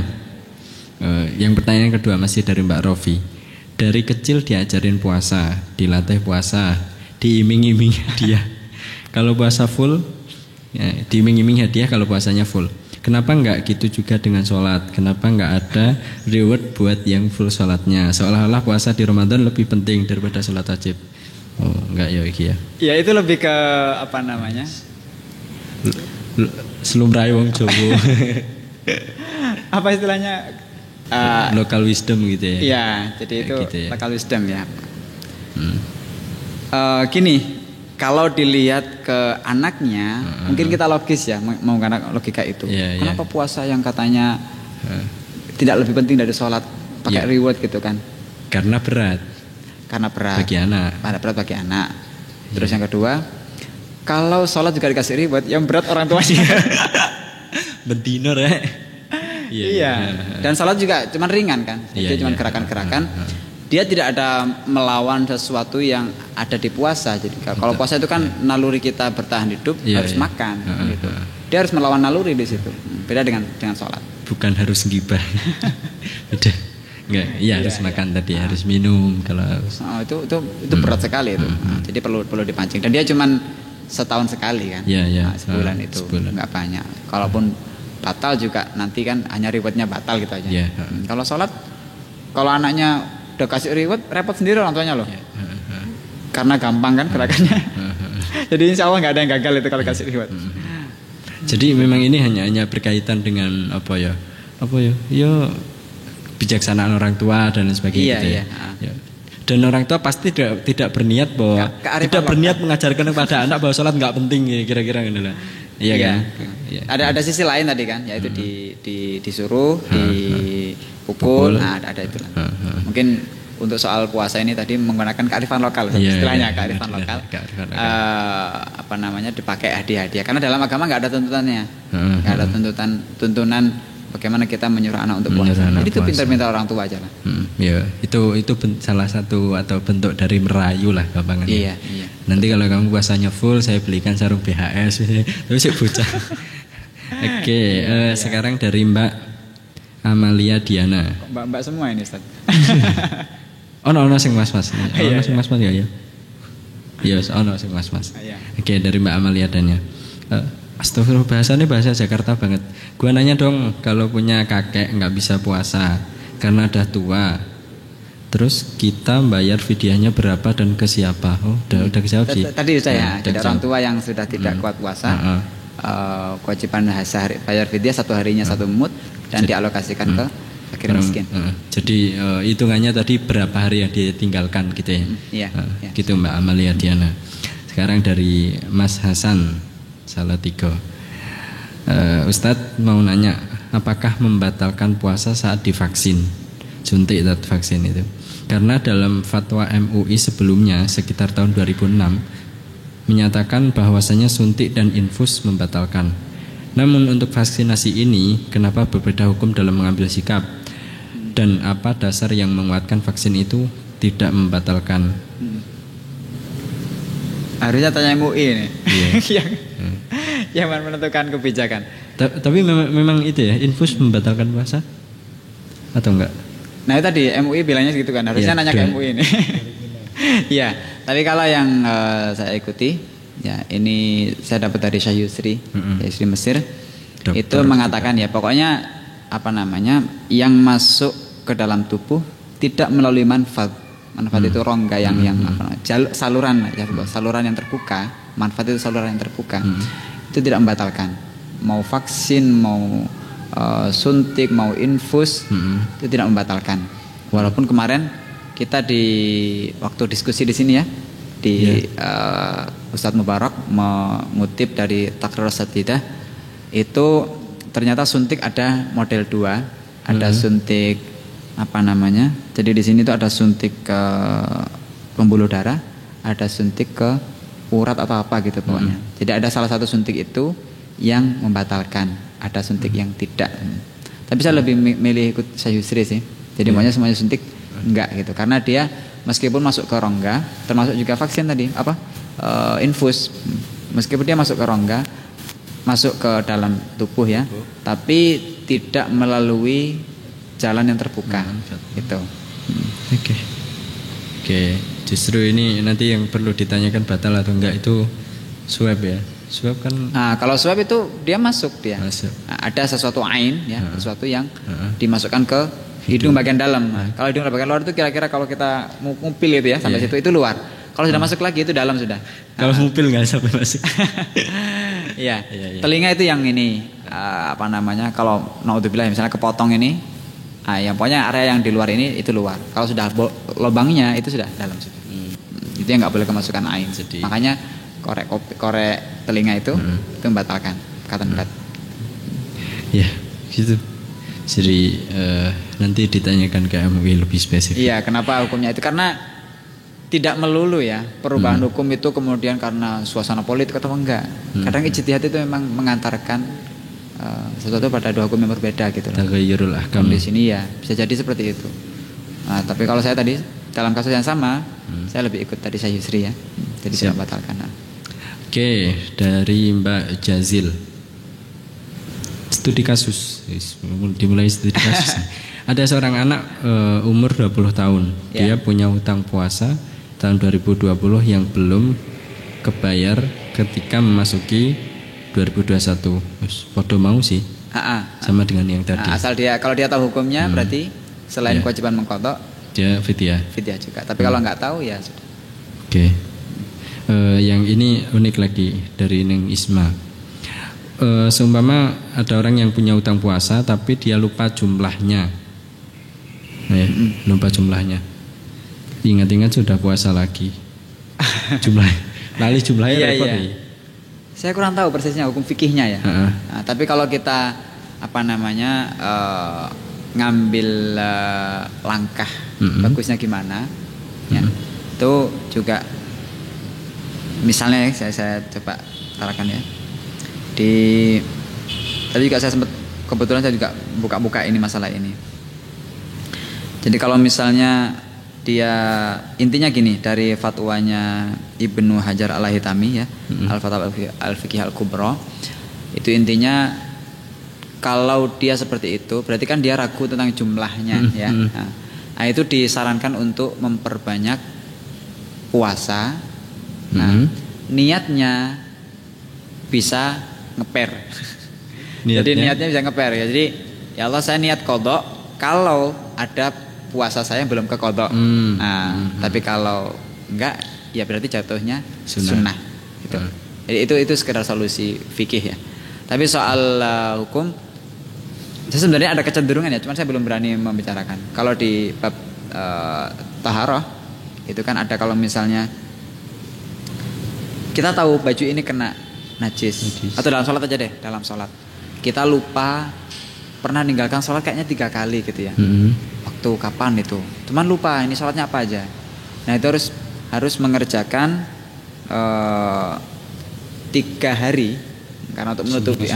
yang pertanyaan kedua masih dari Mbak Rofi. Dari kecil diajarin puasa, dilatih puasa, diiming-imingi dia. Kalau puasa full ya, diiming-iming hadiah kalau puasanya full. Kenapa enggak gitu juga dengan sholat? Kenapa enggak ada reward buat yang full sholatnya? Seolah-olah puasa di Ramadan lebih penting daripada sholat wajib. Oh enggak ya iki ya. Ya itu lebih ke apa namanya? Slumrahe wong Jawa. Apa istilahnya? Local wisdom gitu ya. Iya, jadi itu gitu ya. local wisdom ya. Gini, kalau dilihat ke anaknya, mungkin kita logis ya, menggunakan logika itu. Kenapa puasa yang katanya tidak lebih penting dari sholat pakai reward gitu kan? Karena berat. Karena berat. Bagi anak. Ada berat bagi anak. Terus yang kedua, kalau sholat juga dikasih reward, yang berat orang tuanya. Bendino ya. Iya. Dan sholat juga cuman ringan kan? Dia cuma gerakan-gerakan. Dia tidak ada melawan sesuatu yang ada di puasa. Jadi kalau puasa itu kan naluri kita bertahan hidup harus makan gitu. Dia harus melawan naluri di situ. Beda dengan sholat. Bukan harus gibah. Beda. Enggak, harus makan tadi, harus minum kalau harus. Itu berat sekali itu. Jadi perlu dipancing. Dan dia cuman setahun sekali kan. Sebulan itu enggak banyak. Kalaupun batal juga nanti kan hanya rewardnya batal gitu aja. Kalau sholat, kalau anaknya udah kasih reward, repot sendiri orang tuanya loh. Karena gampang kan gerakannya. Jadi insya Allah nggak ada yang gagal itu kalau kasih reward. Jadi memang ini hanya berkaitan dengan apa ya? Ya bijaksanaan orang tua dan sebagainya gitu ya. Dan orang tua pasti tidak berniat bahwa tidak berniat mengajarkan kepada anak bahwa sholat nggak penting ya, kira-kira gitu lah. Iya kan? Ada sisi lain tadi kan, yaitu disuruh, dipukul, ada itu. Mungkin untuk soal puasa ini tadi menggunakan kearifan lokal, istilahnya kearifan lokal. Apa namanya, dipakai hadiah-hadiah. Karena dalam agama nggak ada tuntutannya, nggak ada tuntunan bagaimana kita menyuruh anak untuk puasa. Jadi itu pintar-pintar orang tua aja lah. Itu salah satu atau bentuk dari merayu lah gampangannya. Iya. Nanti kalau kamu puasanya full, saya belikan sarung BHS. Terus sih bocah. Oke, sekarang dari Mbak Amalia Diana. Mbak semua ini, Ustaz. Ono sing mas-mas. Ono sing mas-mas ya. Iya, ono sing mas-mas. Oke, dari Mbak Amalia Diana. Astagfirullah, bahasanya bahasa Jakarta banget. Gua nanya dong, kalau punya kakek nggak bisa puasa karena udah tua, terus kita bayar fidyahnya berapa dan ke siapa? Oh, udah kejawab sih. Tadi saya, jadi orang tua yang sudah tidak kuat puasa, kewajiban bayar fidyah satu harinya satu mut dan dialokasikan ke fakir miskin. Jadi hitungannya tadi berapa hari yang ditinggalkan gitu ya? Gitu Mbak Amalia Diana. Sekarang dari Mas Hasan Salatiga. Ustadz mau nanya, apakah membatalkan puasa saat divaksin, suntik atau vaksin itu? Karena dalam fatwa MUI sebelumnya sekitar tahun 2006 menyatakan bahwasanya suntik dan infus membatalkan. Namun untuk vaksinasi ini, kenapa berbeda hukum dalam mengambil sikap? Dan apa dasar yang menguatkan vaksin itu tidak membatalkan? Harusnya tanya MUI ini. Yang menentukan kebijakan. Tapi memang itu ya, infus membatalkan puasa atau enggak? Nah itu tadi MUI bilangnya segitu kan, harusnya nanya ke MUI ini. Iya, tapi kalau yang saya ikuti, ya ini saya dapat dari Syekh Yusri, Yusri Mesir, itu mengatakan ya pokoknya apa namanya, yang masuk ke dalam tubuh tidak melalui manfaat itu rongga yang saluran yang terbuka, manfaat itu saluran yang terbuka. Itu tidak membatalkan, mau vaksin, mau suntik, mau infus, itu tidak membatalkan. Walaupun kemarin kita di waktu diskusi di sini ya, Ustadz Mubarak mengutip dari Taqrir Sadidah, itu ternyata suntik ada model 2, ada suntik apa namanya? Jadi di sini tuh ada suntik ke pembuluh darah, ada suntik ke urat atau apa gitu pokoknya. Jadi ada salah satu suntik itu yang membatalkan, ada suntik yang tidak. Tapi saya lebih milih ikut Syekh Yusri sih. Jadi maunya semuanya suntik enggak gitu, karena dia meskipun masuk ke rongga, termasuk juga vaksin tadi infus, meskipun dia masuk ke rongga, masuk ke dalam tubuh ya, tapi tidak melalui jalan yang terbuka gitu. Oke. Justru ini nanti yang perlu ditanyakan batal atau enggak itu swab ya, Suap kan Nah, kalau suap itu dia masuk dia. masuk. Nah, ada sesuatu ain ya, sesuatu yang dimasukkan ke hidung bagian dalam. Nah, kalau hidung bagian luar itu kira-kira kalau kita ngupil itu ya sampai situ itu luar. Kalau sudah masuk lagi itu dalam sudah. Kalau ngupil nggak sampai masuk. Iya. Iya, iya. Telinga itu yang ini apa namanya? Kalau naudzubillah misalnya kepotong ini, yang pokoknya area yang di luar ini itu luar. Kalau sudah lubangnya itu sudah dalam sudah. Itu yang nggak boleh kemasukan ain. Jadi- Makanya korek telinga itu membatalkan kata berat. Ya, gitu. Jadi nanti ditanyakan ke MUI lebih spesifik. Iya, kenapa hukumnya itu? Karena tidak melulu ya perubahan hukum itu kemudian karena suasana politik atau enggak. Kadang ijtihad itu memang mengantarkan sesuatu pada dua hukum yang berbeda gitu loh. Taghayyurul ahkam. Di sini ya bisa jadi seperti itu. Nah, tapi kalau saya tadi dalam kasus yang sama, saya lebih ikut tadi saya Yusri ya. Jadi tidak batalkan. Nah. Oke, dari Mbak Jazil. Studi kasus. Dimulai studi kasus. Ada seorang anak umur 20 tahun. Dia punya hutang puasa tahun 2020 yang belum kebayar ketika memasuki 2021. Podo mau sih. Sama dengan yang tadi. Asal dia kalau dia tahu hukumnya berarti selain kewajiban mengqadha dia fidyah. Fidyah juga. Tapi kalau nggak tahu ya sudah. Oke. Yang ini unik lagi dari Neng Isma. Seumpama ada orang yang punya utang puasa tapi dia lupa jumlahnya. Lupa jumlahnya. Ingat-ingat sudah puasa lagi. Lali jumlahnya repot ya. Saya kurang tahu persisnya hukum fikihnya ya. Nah, tapi kalau kita apa namanya ngambil langkah bagusnya gimana? Ya, itu juga misalnya saya coba utarakan ya. Tadi juga saya sempat kebetulan saya juga buka-buka ini masalah ini. Jadi kalau misalnya dia intinya gini dari fatwanya Ibnu Hajar Al-Haytami ya, Al-Fatwa Al-Fiqh Al-Kubra, itu intinya kalau dia seperti itu berarti kan dia ragu tentang jumlahnya ya. Nah, itu disarankan untuk memperbanyak puasa. Nah, niatnya bisa ngeper. Jadi niatnya bisa ngeper ya. Jadi ya Allah saya niat qadha kalau ada puasa saya yang belum ke qadha. Tapi kalau enggak ya berarti jatuhnya sunnah. Gitu. Jadi itu sekedar solusi fikih ya. Tapi soal hukum saya sebenarnya ada kecenderungan ya, cuman saya belum berani membicarakan. Kalau di bab taharah itu kan ada kalau misalnya kita tahu baju ini kena najis. Atau dalam sholat aja deh, dalam sholat kita lupa pernah ninggalkan sholat kayaknya 3 kali gitu ya. Waktu kapan itu? Cuman lupa ini sholatnya apa aja. Nah itu harus mengerjakan 3 hari karena untuk menutupi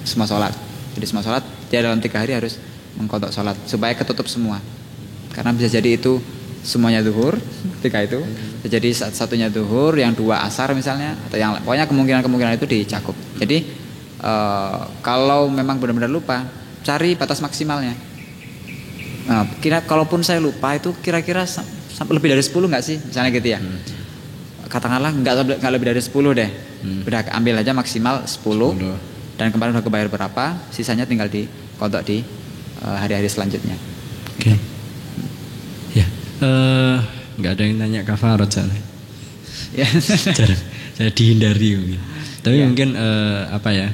semua sholat. Jadi semua sholat dia dalam 3 hari harus mengqadha sholat supaya ketutup semua. Karena bisa jadi itu semuanya zuhur ketika itu, bisa jadi satunya zuhur, yang 2 asar misalnya, atau yang pokoknya kemungkinan itu dicakup. Jadi kalau memang benar-benar lupa, cari batas maksimalnya. Nah, kalaupun saya lupa itu kira-kira lebih dari 10 nggak sih, misalnya gitu ya. Katakanlah nggak lebih dari 10 deh. Udah ambil aja maksimal 10. Dan kemarin udah kebayar berapa, sisanya tinggal di qadha di hari-hari selanjutnya. Oke. Ya, nggak ada yang nanya kafarat soalnya. Ya. Saya dihindari mungkin. Tapi mungkin apa ya?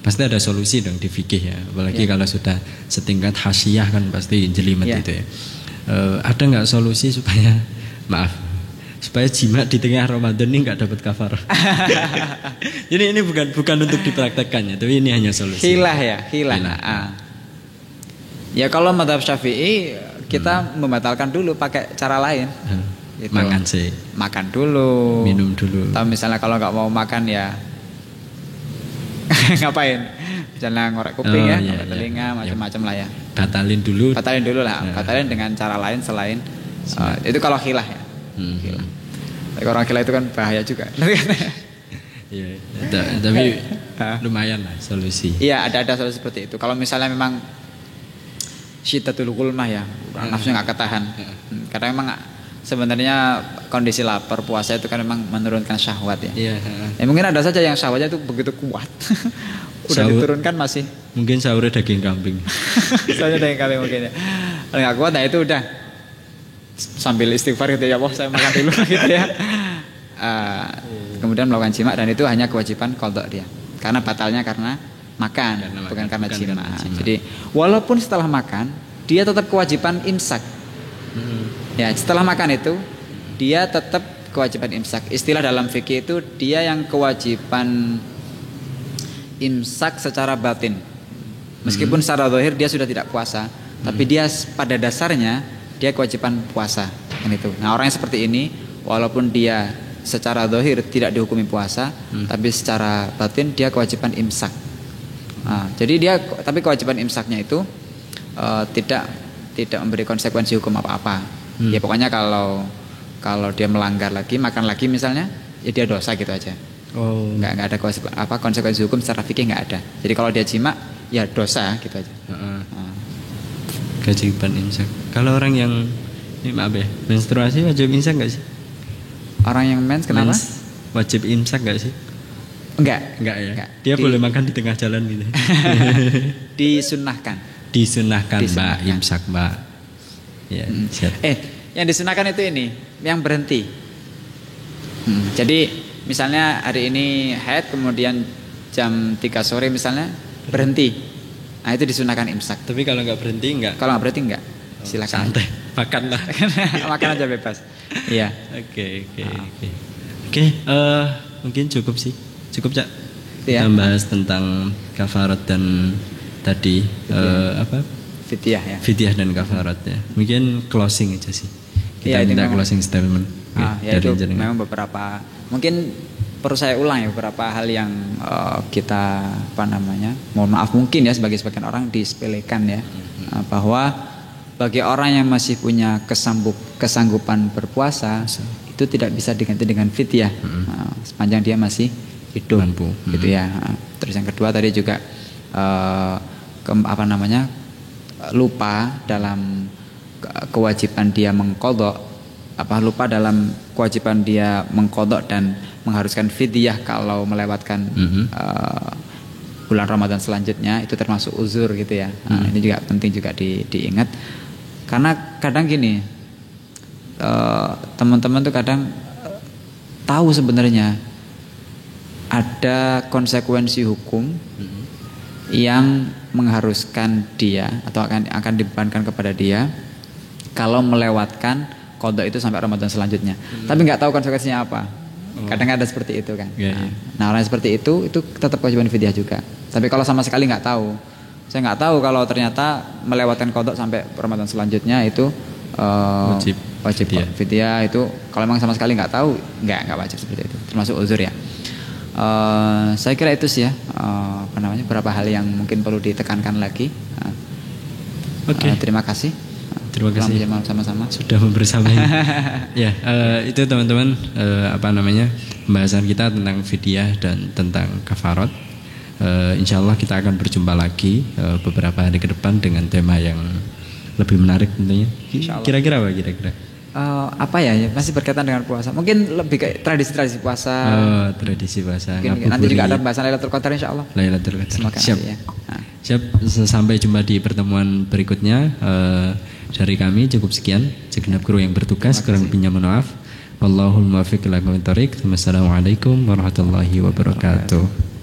Pasti ada solusi dong di fikih ya. Apalagi kalau sudah setingkat hasyiah kan pasti jelimet itu ya. Ada nggak solusi supaya supaya jima di tengah Ramadan ini nggak dapat kafarah? Ini bukan untuk dipraktekkan ya, tapi ini hanya solusi. Hilah. Ya kalau madhab Syafi'i kita membatalkan dulu pakai cara lain. Gitu. Makan dulu, minum dulu. Atau misalnya kalau nggak mau makan ya ngapain? Misalnya ngorek kuping ngorek telinga, macam-macam lah ya. Batalin dulu lah. Batalin dengan cara lain selain itu kalau khilah ya. Tapi orang khilah itu kan bahaya juga. Iya, tapi lumayan lah solusi. Iya, ada solusi seperti itu. Kalau misalnya memang syiddatul gulmah ya, nafsunya nggak ketahan. Karena memang sebenarnya kondisi lapar puasa itu kan memang menurunkan syahwat ya. Iya. Ya mungkin ada saja yang syahwatnya itu begitu kuat. Udah diturunkan masih. Mungkin sahurnya daging kambing. Soalnya daging kambing mungkin ya. Kalau nggak kuat, nah itu udah sambil istighfar gitu ya, Allah saya makan dulu gitu ya. Kemudian melakukan jima, dan itu hanya kewajiban qadha dia. Karena batalnya karena makan, bukan karena jima. Jadi walaupun setelah makan dia tetap kewajiban imsak. Ya, setelah makan itu dia tetap kewajiban imsak. Istilah dalam fikih itu dia yang kewajiban imsak secara batin. Meskipun secara zahir dia sudah tidak puasa, tapi dia pada dasarnya dia kewajiban puasa. Kan itu. Nah, orang yang seperti ini walaupun dia secara zahir tidak dihukumi puasa, tapi secara batin dia kewajiban imsak. Nah, jadi dia tapi kewajiban imsaknya itu tidak memberi konsekuensi hukum apa-apa. Ya pokoknya kalau dia melanggar lagi, makan lagi misalnya, ya dia dosa gitu aja. Nggak ada konsekuensi hukum secara fikih, nggak ada. Jadi kalau dia jima, ya dosa gitu aja. Kewajiban imsak. Kalau orang yang ini maaf ya, menstruasi wajib imsak nggak sih? Orang yang mens kenapa? Wajib imsak nggak sih? Enggak ya. Enggak. Dia boleh makan di tengah jalan gitu. Disunahkan. Disunahkan, Mbak, imsak, Mbak. Ya, yang disunahkan itu ini, yang berhenti. Jadi misalnya hari ini haid, kemudian jam 3 sore misalnya berhenti. Nah, itu disunahkan imsak. Tapi kalau nggak berhenti enggak? Kalau nggak berhenti enggak. Silakan. Santai, makan lah. Makan aja bebas. Iya. Oke. Mungkin cukup sih. Cukup, Cak. Ya. Kita bahas tentang kafarat dan tadi Fidyah ya. Fidyah dan kafarat ya. Mungkin closing aja sih. Kita minta closing statement. Ya itu memang beberapa, mungkin perlu saya ulang ya, beberapa hal yang kita mohon maaf mungkin ya sebagai sebagian orang disepelekan ya. Bahwa bagi orang yang masih punya kesanggupan berpuasa, itu tidak bisa diganti dengan fidyah sepanjang dia masih hidup. Mampu. Gitu ya. Terus yang kedua tadi juga lupa dalam kewajiban dia mengqadha, lupa dalam kewajiban dia mengqadha dan mengharuskan fidyah kalau melewatkan bulan Ramadan selanjutnya, itu termasuk uzur gitu ya. Ini juga penting juga diingat, karena kadang gini, teman-teman tuh kadang tahu sebenarnya ada konsekuensi hukum yang mengharuskan dia atau akan dibebankan kepada dia kalau melewatkan qadha itu sampai Ramadan selanjutnya. Tapi nggak tahu konsekuensinya apa. Kadang ada seperti itu kan. Nah, orang seperti itu tetap kewajiban fidyah juga. Tapi kalau sama sekali nggak tahu, saya nggak tahu kalau ternyata melewatkan qadha sampai Ramadan selanjutnya itu wajib fidyah itu. Kalau memang sama sekali nggak tahu, nggak wajib seperti itu. Termasuk uzur ya. Saya kira itu sih ya, beberapa hal yang mungkin perlu ditekankan lagi. Terima kasih. Terima kasih sama-sama sudah membersamai. Ya, itu teman-teman pembahasan kita tentang fidyah dan tentang kafarat. Insya Allah kita akan berjumpa lagi beberapa hari ke depan dengan tema yang lebih menarik tentunya. Kira-kira apa kira-kira? Masih berkaitan dengan puasa. Mungkin lebih kayak tradisi-tradisi puasa. Tradisi puasa. Nanti juga ada pembahasan Lailatul Qadar insyaallah. Lailatul Qadar. Siap. Ya. Siap. Sampai jumpa di pertemuan berikutnya. Dari kami cukup sekian. Segenap kru yang bertugas, kurang lebihnya mohon maaf. Wallahul muwaffiq ila aqwamit thoriq. Wassalamualaikum warahmatullahi wabarakatuh.